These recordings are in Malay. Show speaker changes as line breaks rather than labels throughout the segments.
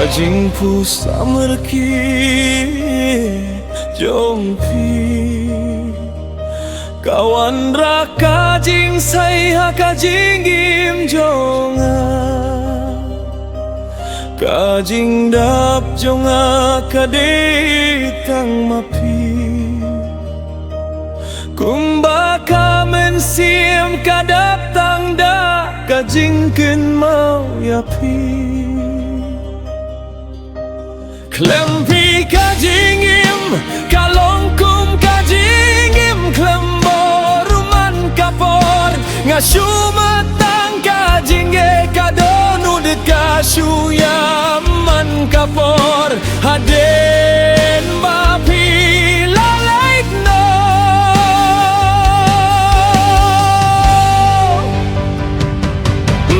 Kajing pu samerki jong pi kawan raka jing sai ha kajing im jonga kajing dap jonga kaditang mapi kumbaka mensim kadap tangda kajing ken mau yapi Klempi kajingim, kalongkum kajingim, klemboruman kapor, ngasumatang kajingge kadonu dekashu yaman kapor, haden bapi lalaik no.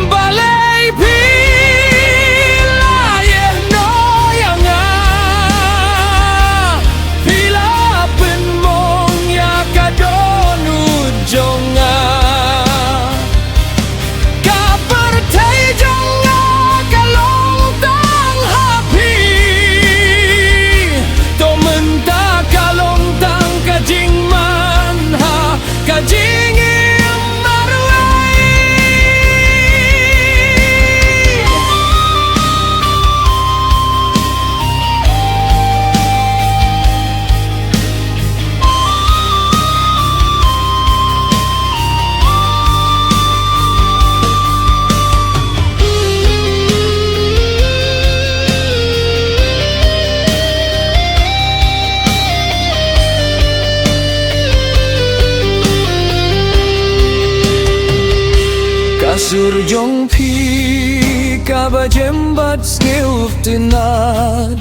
Balai pi Kasur jong pi kaba jembat skilf tinad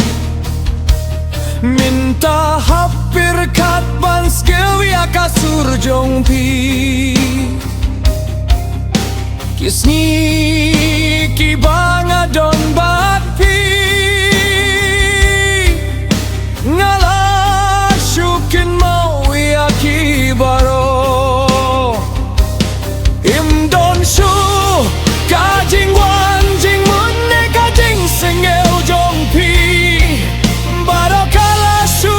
minta hapir kat ban skill ya kasur jong pi kisni ki banga don bat pi ngala shukin mau ya ki baro im don shu kajing wan jing mun ne kajing sengeu jong pi baro kala su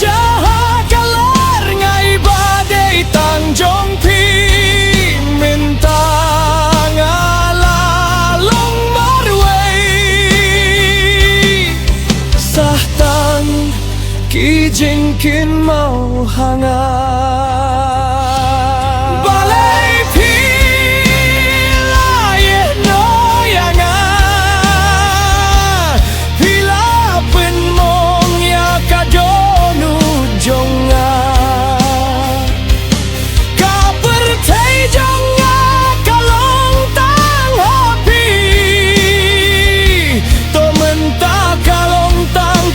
jaha kalar ngai badai tang jong pi minta ngala long marway sah tang ki jing kin mau hangat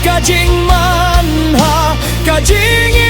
kajing man ha kajing